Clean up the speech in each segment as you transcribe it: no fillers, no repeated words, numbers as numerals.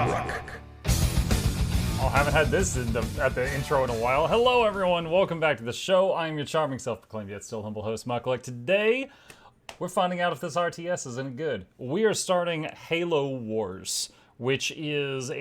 Oh, haven't had this at the intro in a while. Hello, everyone. Welcome back to the show. I'm your charming, self-proclaimed yet still humble host, Mukluk. Today, we're finding out if this RTS is any good. We are starting Halo Wars, which is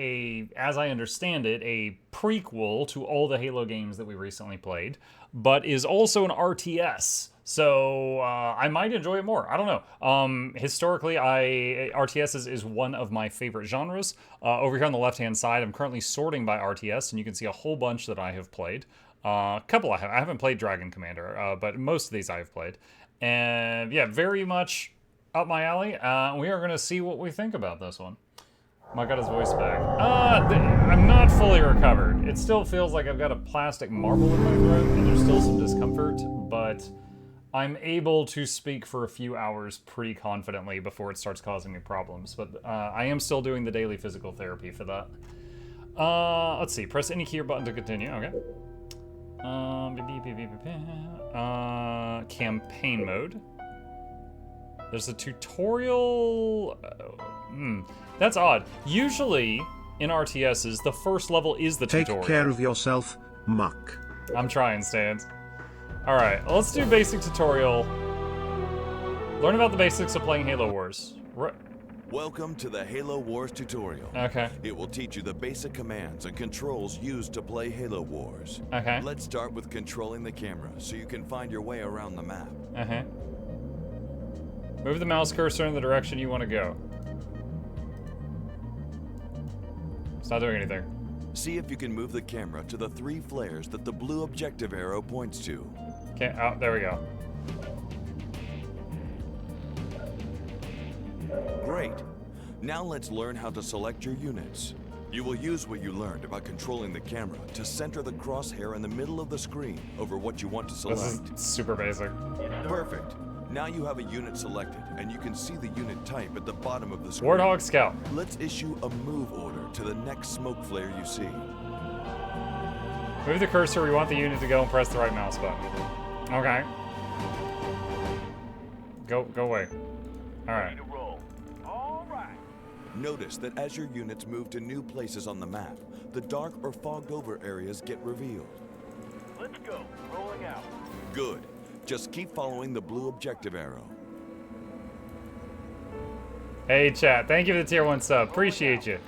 as I understand it, a prequel to all the Halo games that we recently played, but is also an RTS. So I might enjoy it more. I don't know. Historically, RTS is one of my favorite genres. Over here on the left-hand side, I'm currently sorting by RTS, and you can see a whole bunch that I have played. A couple I haven't played Dragon Commander, but most of these I have played. And yeah, very much up my alley. We are going to see what we think about this one. I got his voice back. I'm not fully recovered. It still feels like I've got a plastic marble in my throat, and there's still some discomfort, but I'm able to speak for a few hours pretty confidently before it starts causing me problems. But I am still doing the daily physical therapy for that. Let's see. Press any key or button to continue. Okay. Campaign mode. There's a tutorial. That's odd. Usually in RTSs, the first level is the tutorial. Take care of yourself, Muck. I'm trying, Stans. Alright, let's do basic tutorial. Learn about the basics of playing Halo Wars. Welcome to the Halo Wars tutorial. Okay. It will teach you the basic commands and controls used to play Halo Wars. Okay. Let's start with controlling the camera so you can find your way around the map. Move the mouse cursor in the direction you want to go. It's not doing anything. See if you can move the camera to the 3 flares that the blue objective arrow points to. Okay, oh, there we go. Great. Now let's learn how to select your units. You will use what you learned about controlling the camera to center the crosshair in the middle of the screen over what you want to select. This is super basic. Perfect. Now you have a unit selected, and you can see the unit type at the bottom of the screen. Warthog Scout. Let's issue a move order to the next smoke flare you see. Move the cursor where you want the unit to go and press the right mouse button. Okay. Go away. Alright. Notice that as your units move to new places on the map, the dark or fogged over areas get revealed. Let's go. Rolling out. Good. Just keep following the blue objective arrow. Hey chat, thank you for the tier 1 sub. Appreciate you.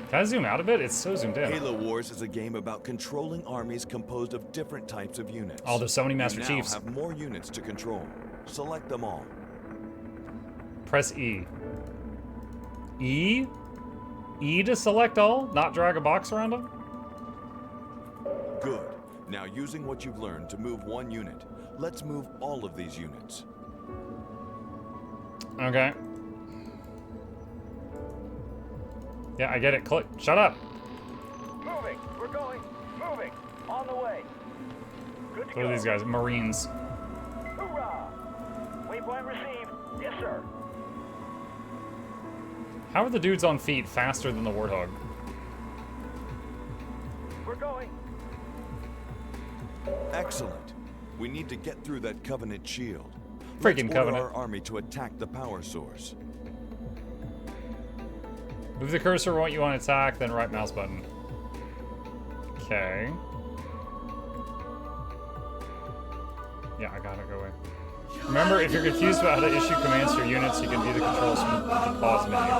Can I zoom out a bit? It's so zoomed in. Halo Wars is a game about controlling armies composed of different types of units. Oh, there's so many Master Chiefs. You now have more units to control. Select them all. Press E. E? E to select all? Not drag a box around them? Good. Now, using what you've learned to move one unit, let's move all of these units. Okay. Yeah, I get it. Click. Shut up. Moving. We're going. Moving. On the way. Good to go. Look at these guys. Marines. Hoorah! Waypoint received. Yes, sir. How are the dudes on feet faster than the Warthog? We're going. Excellent. We need to get through that Covenant shield. Freaking Let's Covenant. order our army to attack the power source. Move the cursor where you want to attack, then right mouse button. Okay. Yeah, I gotta go away. Remember, if you're confused about how to issue commands to your units, you can view the controls from the pause menu.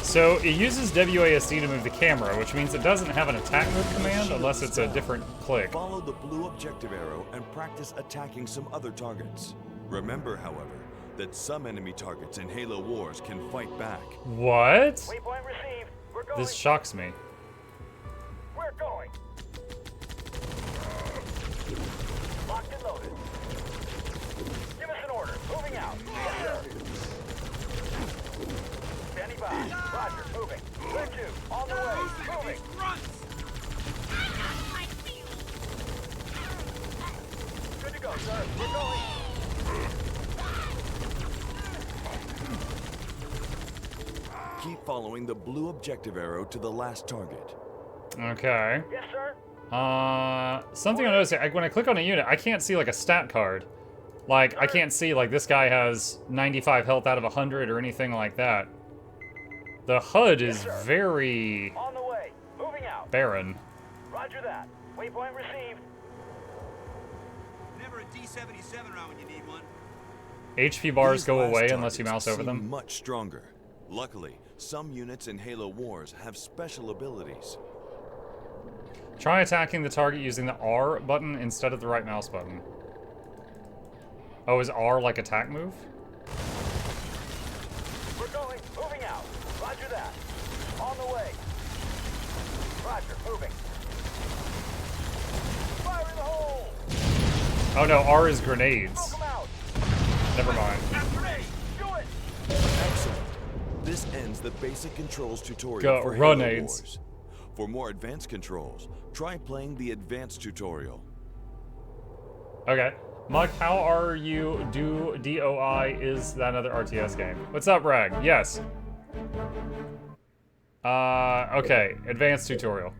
So it uses WASD to move the camera, which means it doesn't have an attack move command unless it's a different click. Follow the blue objective arrow and practice attacking some other targets. Remember, however, that some enemy targets in Halo Wars can fight back. What? Waypoint received. We're going. This shocks me. We're going. Locked and loaded. Give us an order. Moving out. Yes, sir. Standing by. Roger. Moving. Where to? On the way. Moving. Good to go, sir. We're going. Keep following the blue objective arrow to the last target. Okay. Yes, sir. Something I noticed, like, when I click on a unit, I can't see, like, a stat card. Like, I can't see, like, this guy has 95 health out of 100 or anything like that. The HUD is very On the way. Moving out. barren. Roger that. Waypoint received. Never a D-77 round when you need one. HP bars These go last away unless you targets mouse over seem them. much stronger. Luckily, some units in Halo Wars have special abilities. Try attacking the target using the R button instead of the right mouse button. Oh, is R like attack move? We're going. Moving out. Roger that. On the way. Roger. Moving. Fire in the hole. Oh no, R is grenades. Smoke 'em out. Never mind. Grenade. Do it. Excellent. This ends the basic controls tutorial Go, for Halo grenades. Wars. For more advanced controls, try playing the advanced tutorial. Okay. Muck, how are you? DOI is that another RTS game? What's up, Rag? Yes. Okay. Advanced tutorial.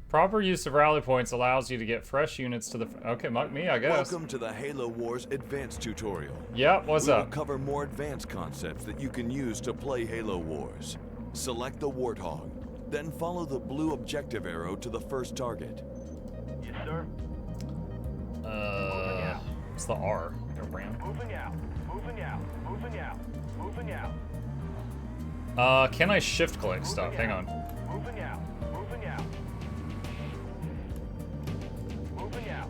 Proper use of rally points allows you to get fresh units to the... Okay, Muck me, I guess. Welcome to the Halo Wars advanced tutorial. Yep, what's We will up? cover more advanced concepts that you can use to play Halo Wars. Select the Warthog, then follow the blue objective arrow to the first target. Yes, sir. What's the R? Like a ram? Moving out. Moving out. Moving out. Moving out. Can I shift click stuff? Hang on. Moving out. Moving out. Moving out.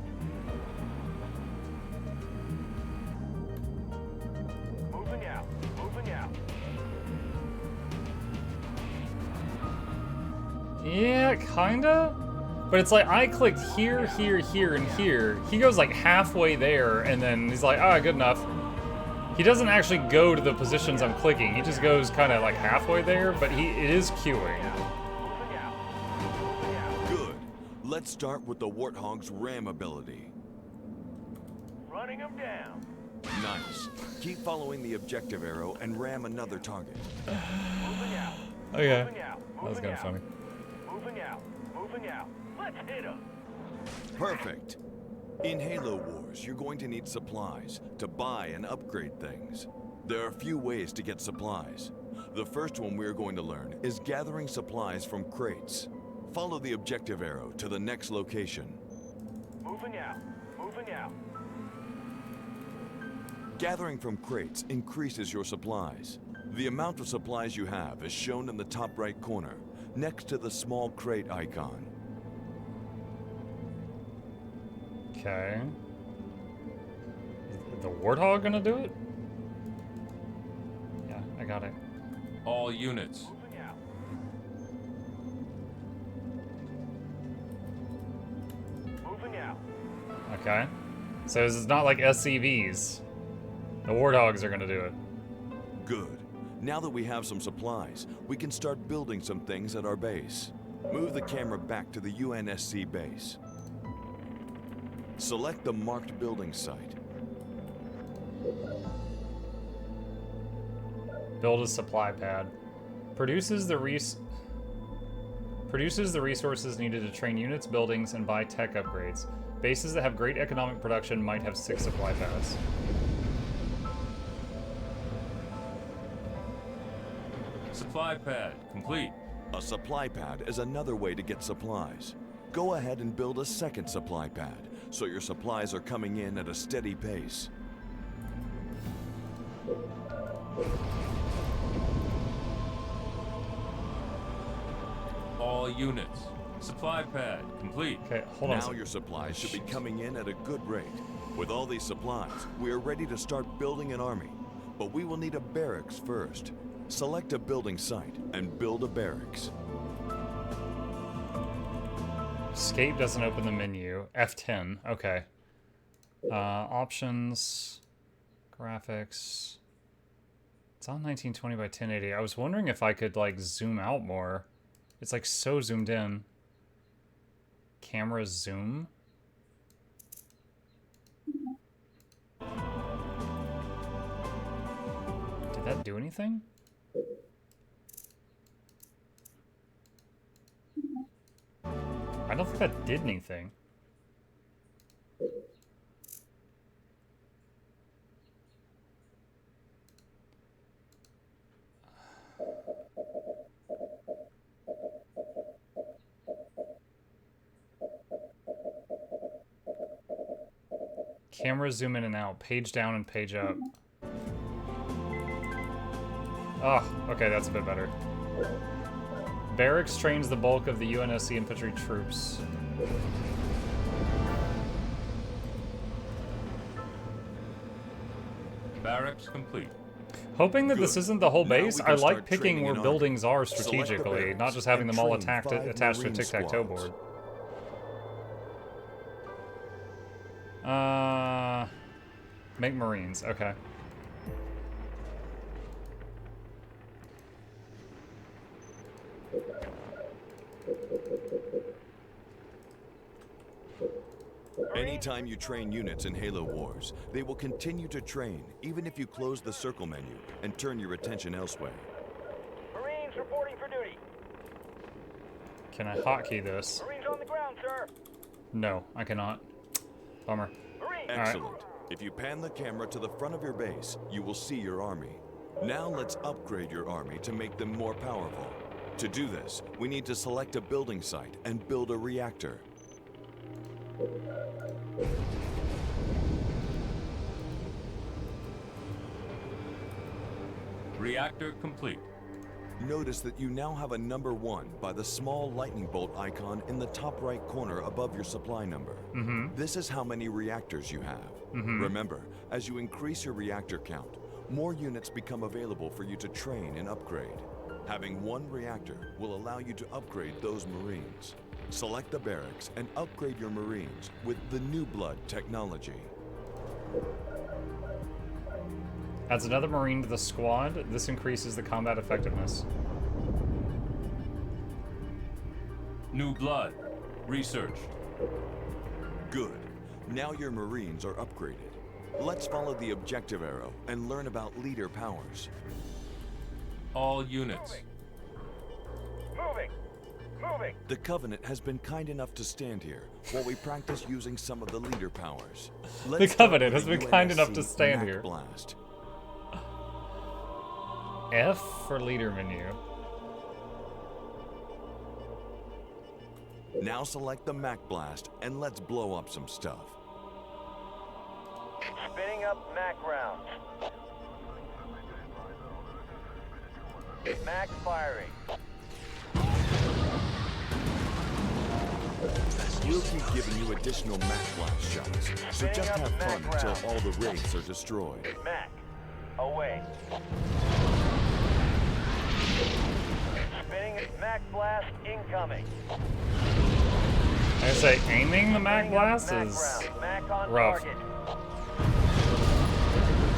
Moving out. Moving out. Yeah, kinda. But it's like, I clicked here, here, here, and here. He goes like halfway there, and then he's like, ah, good enough. He doesn't actually go to the positions I'm clicking. He just goes kind of like halfway there, but it is queuing. Moving out. Moving out. Good. Let's start with the Warthog's ram ability. Running them down. Nice. Keep following the objective arrow and ram another target. Moving out. Okay. Moving out. That was kind of funny. Moving out. Moving out. Let's hit them. Perfect. In Halo Wars, you're going to need supplies to buy and upgrade things. There are a few ways to get supplies. The first one we're going to learn is gathering supplies from crates. Follow the objective arrow to the next location. Moving out. Moving out. Gathering from crates increases your supplies. The amount of supplies you have is shown in the top right corner, next to the small crate icon. Okay. Is the Warthog gonna do it? Yeah, I got it. All units. Moving out. Moving out. Okay. So this is not like SCVs. The Warthogs are gonna do it. Good. Now that we have some supplies, we can start building some things at our base. Move the camera back to the UNSC base. Select the marked building site. Build a supply pad. Produces the resources needed to train units, buildings, and buy tech upgrades. Bases that have great economic production might have 6 supply pads. Supply pad complete. A supply pad is another way to get supplies. Go ahead and build a second supply pad, so your supplies are coming in at a steady pace. All units. Supply pad complete. Okay, hold on a Now second. your supplies should be coming in at a good rate. With all these supplies, we are ready to start building an army. But we will need a barracks first. Select a building site and build a barracks. Escape doesn't open the menu. F10, okay. Options, graphics. It's on 1920 by 1080. I was wondering if I could like zoom out more. It's like so zoomed in. Camera zoom. Did that do anything? I don't think that did anything. Camera zoom in and out, page down and page up. Oh, okay, that's a bit better. Barracks trains the bulk of the UNSC infantry troops. Barracks complete. Hoping that this Good. isn't the whole Now we base, can I like start picking training where an buildings are Select the strategically, not barracks just having and them all train 5 attached to a Marine tic-tac-toe squads. board. Make Marines, okay. Anytime you train units in Halo Wars, they will continue to train, even if you close the circle menu and turn your attention elsewhere. Marines reporting for duty. Can I hotkey this? Marines on the ground, sir. No, I cannot. Bummer. Marines. Excellent. If you pan the camera to the front of your base, you will see your army. Now let's upgrade your army to make them more powerful. To do this, we need to select a building site and build a reactor. Reactor complete. Notice that you now have a number 1 by the small lightning bolt icon in the top right corner above your supply number. This is how many reactors you have. Remember, as you increase your reactor count, more units become available for you to train and upgrade. Having 1 reactor will allow you to upgrade those Marines. Select the barracks and upgrade your Marines with the New Blood technology. Adds another Marine to the squad. This increases the combat effectiveness. New blood. Research. Good. Now your Marines are upgraded. Let's follow the objective arrow and learn about leader powers. All units. Moving. Moving. The Covenant has been kind enough to stand here while we practice using some of the leader powers. The Covenant has been kind enough to stand here. Blast. F for leader menu. Now select the Mac Blast and let's blow up some stuff. Spinning up Mac rounds. Mac firing. We'll keep giving you additional Mac Blast shots, so just have fun until all the rigs are destroyed. Mac. Away. Spinning Mac blast incoming. I say aiming the Mac Spinning up Blast Mac is round. Mac on rough. target.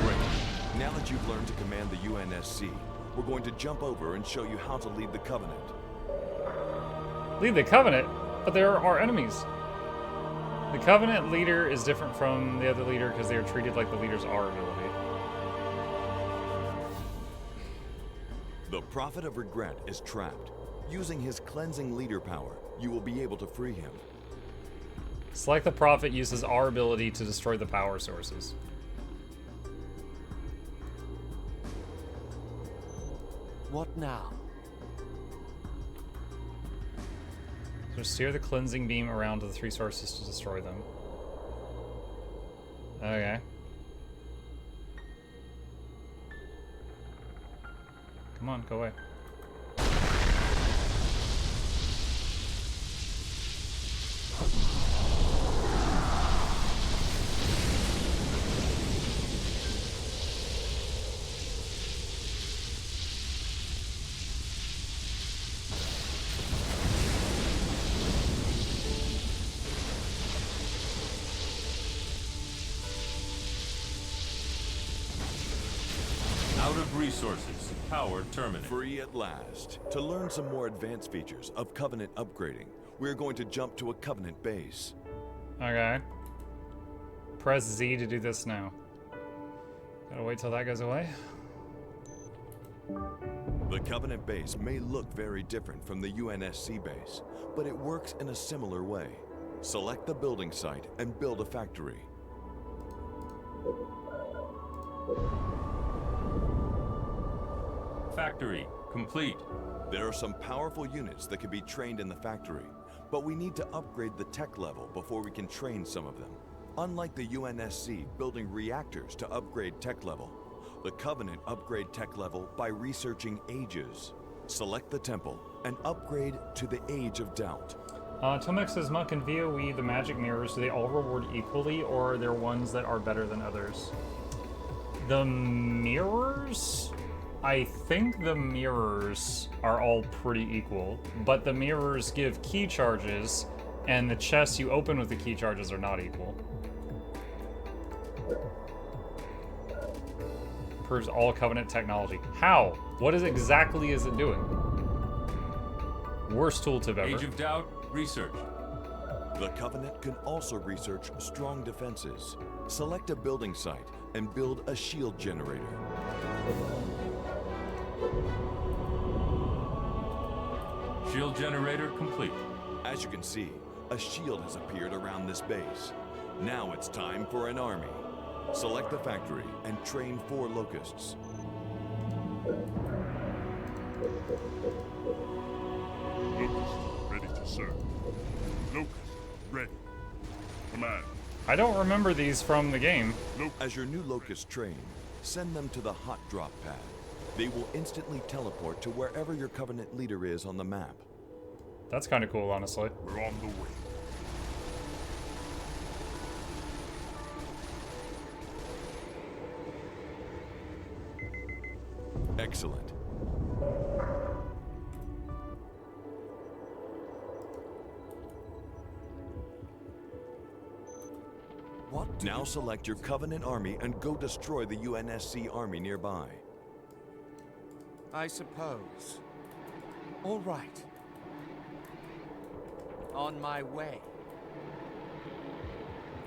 Great. Now that you've learned to command the UNSC, we're going to jump over and show you how to lead the Covenant. Lead the Covenant? But there are enemies. The Covenant leader is different from the other leader because they are treated like the leader's R ability. The Prophet of Regret is trapped. Using his cleansing leader power, you will be able to free him. Select the Prophet uses R ability to destroy the power sources. What now? So steer the cleansing beam around to the 3 sources to destroy them. Okay. Come on, go away. Out of resources. Power terminated. Free at last. To learn some more advanced features of Covenant upgrading, we're going to jump to a Covenant base. Okay. Press Z to do this now. Gotta wait till that goes away. The Covenant base may look very different from the UNSC base, but it works in a similar way. Select the building site and build a factory. Factory complete. There are some powerful units that can be trained in the factory, but we need to upgrade the tech level before we can train some of them. Unlike the UNSC building reactors to upgrade tech level, the Covenant upgrade tech level by researching ages. Select the temple and upgrade to the Age of Doubt. Tomek says, Muck and VOE, the magic mirrors, do they all reward equally, or are there ones that are better than others? The mirrors? I think the mirrors are all pretty equal, but the mirrors give key charges, and the chests you open with the key charges are not equal. Proves all Covenant technology. How? What exactly is it doing? Worst tooltip ever. Age of Doubt, research. The Covenant can also research strong defenses. Select a building site and build a shield generator. Shield generator complete. As you can see, a shield has appeared around this base. Now it's time for an army. Select the factory and train 4 locusts. Locust, ready to serve. Locust, ready. Command. I don't remember these from the game. As your new locusts train, send them to the hot drop pad. They will instantly teleport to wherever your Covenant leader is on the map. That's kind of cool, honestly. We're on the way. Excellent. What? Now select your Covenant army and go destroy the UNSC army nearby. I suppose. All right. On my way.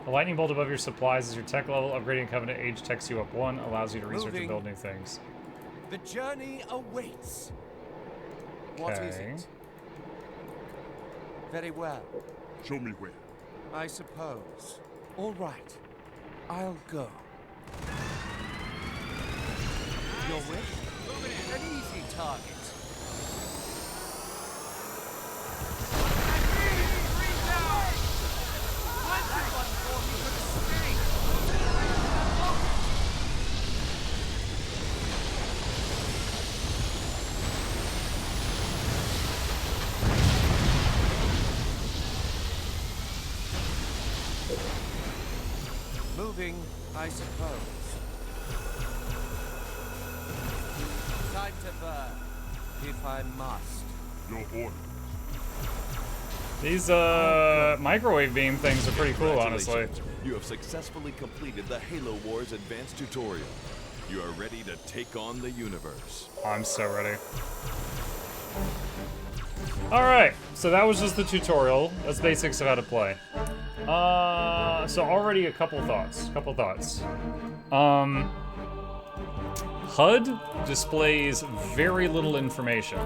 A lightning bolt above your supplies is your tech level. Upgrading Covenant Age techs you up 1, allows you to research and Moving. build new things. The journey awaits. What is Okay. it? Very well. Show me where. I suppose. All right. I'll go. Your wish? An easy target. Moving, I suppose. Time to burn, if I must. Your order. These microwave beam things are pretty cool, honestly. Congratulations. You have successfully completed the Halo Wars Advanced Tutorial. You are ready to take on the universe. I'm so ready. Alright, so that was just the tutorial. That's basics of how to play. So already a couple thoughts. HUD displays very little information.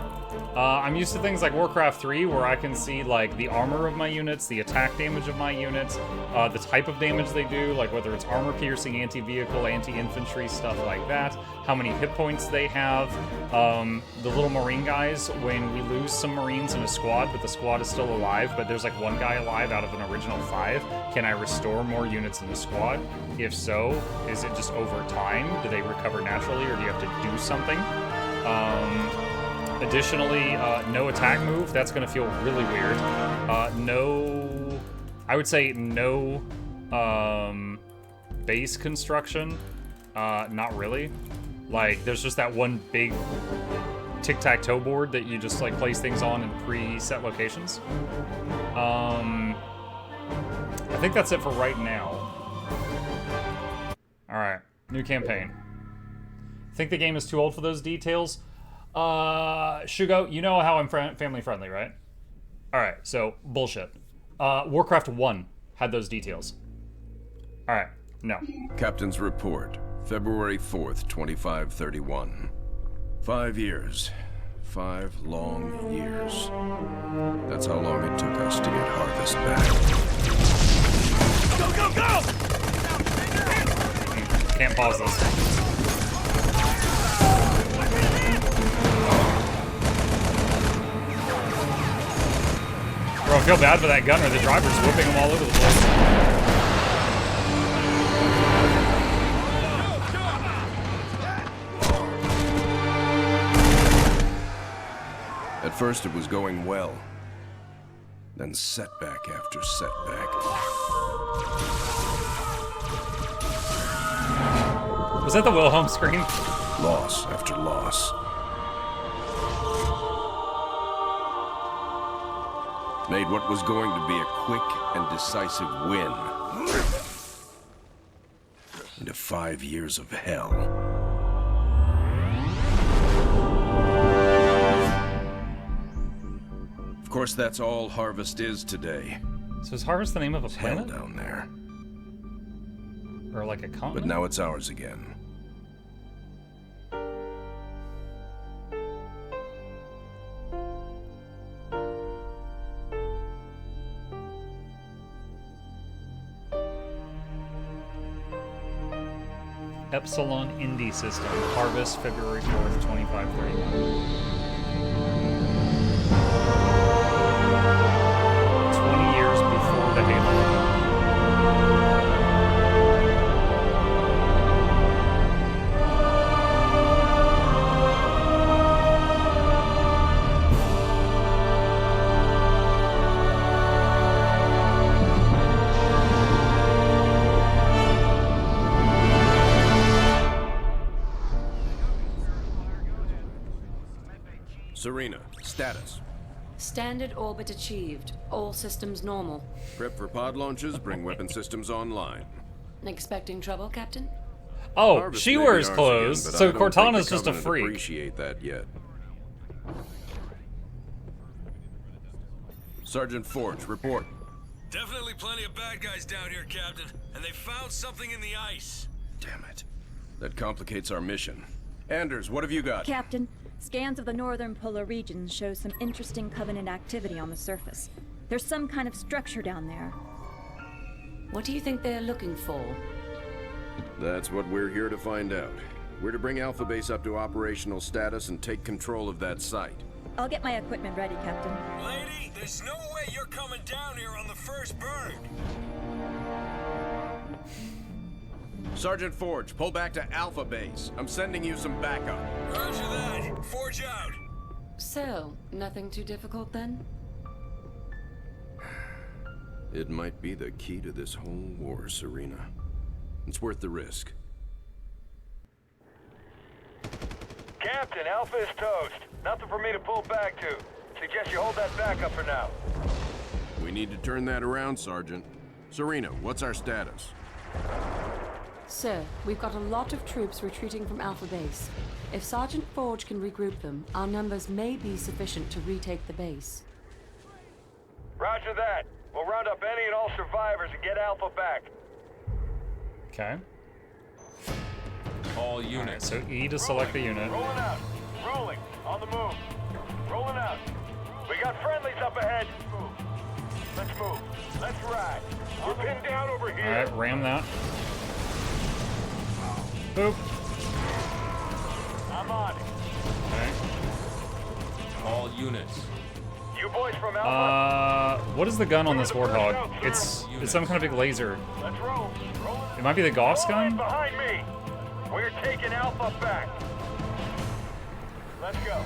I'm used to things like Warcraft 3 where I can see like the armor of my units, the attack damage of my units, the type of damage they do, like whether it's armor piercing, anti-vehicle, anti-infantry, stuff like that, how many hit points they have. The little marine guys, when we lose some marines in a squad, but the squad is still alive, but there's like 1 guy alive out of an original 5, can I restore more units in the squad? If so, is it just over time? Do they recover naturally, or do you have to do something? Additionally, no attack move. That's going to feel really weird. I would say no base construction. Not really. Like, there's just that one big tic-tac-toe board that you just like place things on in preset locations. I think that's it for right now. All right, new campaign. Think the game is too old for those details? Shugo, you know how I'm family friendly, right? All right, so bullshit. Warcraft 1 had those details. All right, no. Captain's report, February 4th, 2531. 5 years. 5 long years. That's how long it took us to get Harvest back. Go, go, go! Can't pause this. Bro, I feel bad for that gunner. The driver's whipping him all over the place. At first it was going well. Then setback after setback. Was that the Wilhelm scream? Loss after loss. Made what was going to be a quick and decisive win into 5 years of hell. Of course, that's all Harvest is today. So is Harvest the name of a It's hell planet? down there. Or like a continent? But now it's ours again. Epsilon Indy System. Harvest, February 4th, 2531. 20 years before the Halo. Serena, status. Standard orbit achieved. All systems normal. Prep for pod launches, bring weapon systems online. Expecting trouble, Captain? Oh, Harvest she may be wears ours clothes, again, but so I don't think Cortana's the just a Covenant freak. Appreciate that yet. Sergeant Forge, report. Definitely plenty of bad guys down here, Captain. And they found something in the ice. Damn it. That complicates our mission. Anders, what have you got? Captain, scans of the northern polar regions show some interesting Covenant activity on the surface. There's some kind of structure down there. What do you think they're looking for? That's what we're here to find out. We're to bring Alpha Base up to operational status and take control of that site. I'll get my equipment ready, Captain. Lady, there's no way you're coming down here on the first bird. Sergeant Forge, pull back to Alpha Base. I'm sending you some backup. Roger that. Forge out. So, nothing too difficult then? It might be the key to this whole war, Serena. It's worth the risk. Captain, Alpha is toast. Nothing for me to pull back to. Suggest you hold that back up for now. We need to turn that around, Sergeant. Serena, what's our status? Sir, we've got a lot of troops retreating from Alpha Base. If Sergeant Forge can regroup them, our numbers may be sufficient to retake the base. Roger that. We'll round up any and all survivors and get Alpha back. Okay. All units. So E to select the unit. Rolling out. Rolling. On the move. Rolling out. We got friendlies up ahead. Let's move. Let's ride. We're pinned down over here. Alright, ram that. Boop. I'm on it. Okay. All units. You boys from Alpha? What is the gun on this Warthog? It's some kind of big laser. Let's roll. It might be the Goff's Roll in gun? behind me. We're taking Alpha back. Let's go.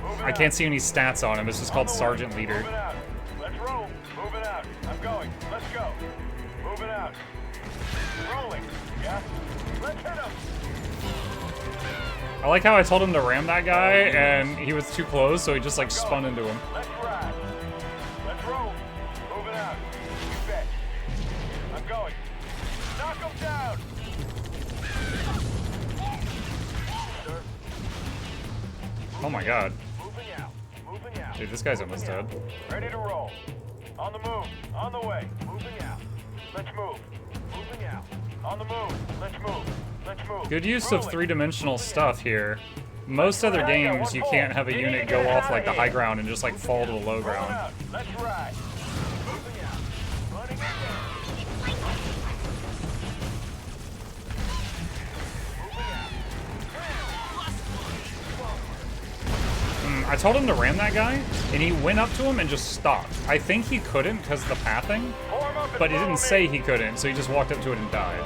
Moving I out. can't see any stats on him. It's just called On the way. Sergeant Leader. Moving out. Let's roll. Moving out. I'm going. Let's go. Moving out. Rolling. Yeah. Let's hit him. I like how I told him to ram that guy, and he was too close, so he just like spun into him. Let's ride. Let's roll. Moving out. You bet. I'm going. Knock him down. Sir. Oh my god. Moving out. Moving out. Dude, this guy's almost dead. Ready to roll. On the move. On the way. Moving out. Let's move. Moving out. On the move. Let's move. Let's move. Good use Rolling. of three-dimensional stuff here. Most other games, you can't have a unit go off like the high ground and just like fall to the low ground. Let's ride. Moving out. Running again. I told him to ram that guy, and he went up to him and just stopped. I think he couldn't because of the pathing, but he didn't say he couldn't, so he just walked up to it and died.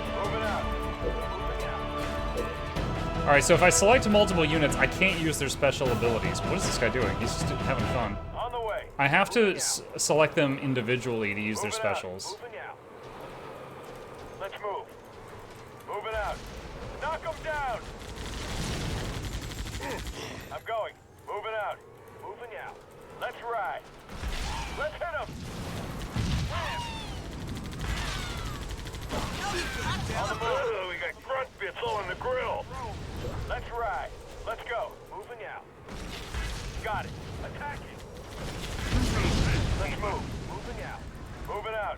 Alright, so if I select multiple units, I can't use their special abilities. What is this guy doing? He's just having fun. On the way. I have to select them individually to use their specials. Moving out. Let's move. Moving out. Knock them down. I'm going. Moving out. Moving out. Let's ride. Let's hit them. On the move. We got grunt bits on the grill. Let's ride. Let's go. Moving out. Got it. Attacking. Let's move. Moving out. Moving out.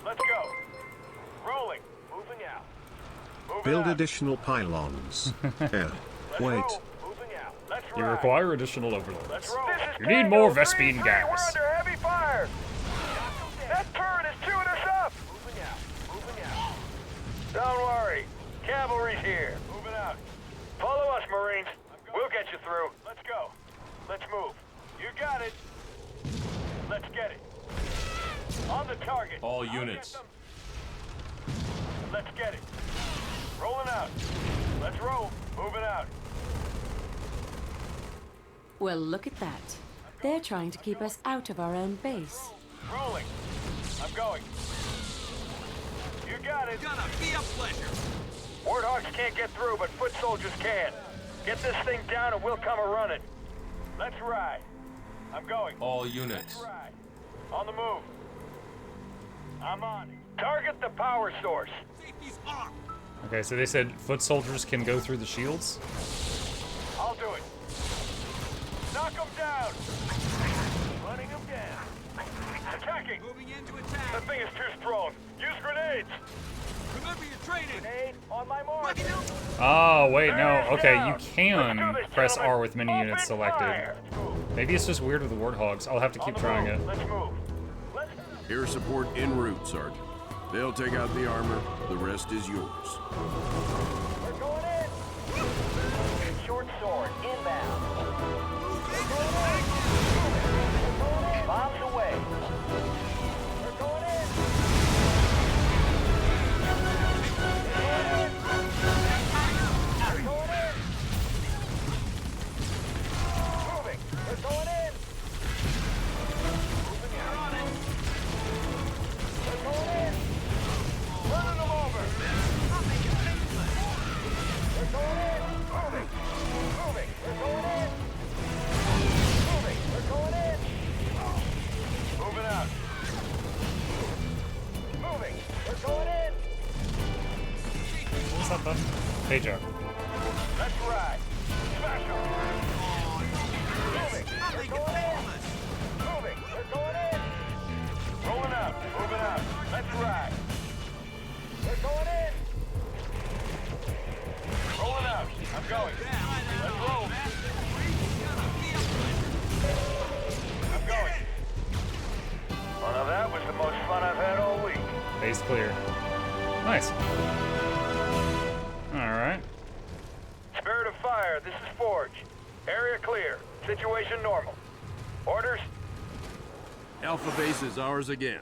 Let's go. Rolling. Moving out. Moving Build out. additional pylons. Yeah. Wait. Moving out. Let's You ride. require additional overloads. Let's roll. You need more Vespine gas. We're under heavy fire. That turret is chewing us up. Moving out. Moving out. Don't worry. Cavalry's here. Moving out. Follow us, Marines. We'll get you through. Let's go. Let's move. You got it. Let's get it. On the target. All I'll units. get them. Let's get it. Rolling out. Let's roll. Moving out. Well, look at that. They're trying to keep us out of our own base. Rolling. I'm going. You got it. Gonna be a pleasure. Warthogs can't get through, but foot soldiers can. Get this thing down and we'll come a-running. Let's ride. I'm going. All units. Let's ride. On the move. I'm on it. Target the power source. Safety's off. Okay, so they said foot soldiers can go through the shields. I'll do it. Knock them down. Running them down. Attacking. Moving in to attack. That thing is too strong. Use grenades. Remember your training. Grenade on my mark. Oh, wait, no. Okay, you Let's can do this, press gentlemen. R with many units Open selected. fire. Maybe it's just weird with the warthogs. I'll have to On keep the trying move. it. Let's move. Let's Air support en route, Sergeant. They'll take out the armor. The rest is yours. We're going in. Short sword inbound. Bombs away. We're going in. We're going in. Moving. We're going in. Moving out. We're going in. Running them over. We're going in. Moving. Moving. We're going in. Moving. We're going in. Moving out. Moving. We're going in. What's that button? Page up. Let's ride. Smash them. Moving. We're going in. Moving. We're going in. Rolling out. Moving out. Let's ride. We're going in. Rolling out. I'm going. Let's roll. I'm going. Well, now that was the most fun I've had all week. Base clear. Nice. Alright. Spirit of Fire, this is Forge. Area clear. Situation normal. Orders? Alpha base is ours again.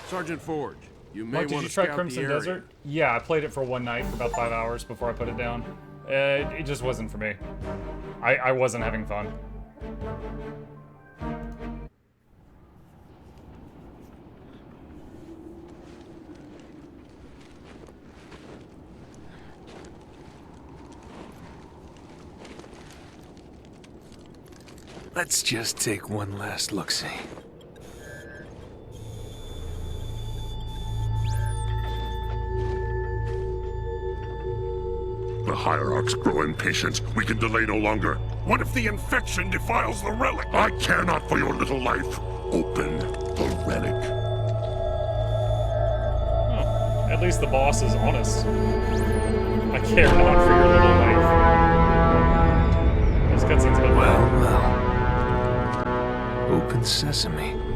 Sergeant Forge, you may Mark, did want you to try scout Crimson the area. Desert? Yeah, I played it for one night for about 5 hours before I put it down. It just wasn't for me. I wasn't having fun. Let's just take one last look-see. The Hierarchs grow impatient. We can delay no longer. What if the infection defiles the relic? I care not for your little life. Open the relic. At least the boss is honest. I care not for your little life. cutscene's been Well. Open sesame.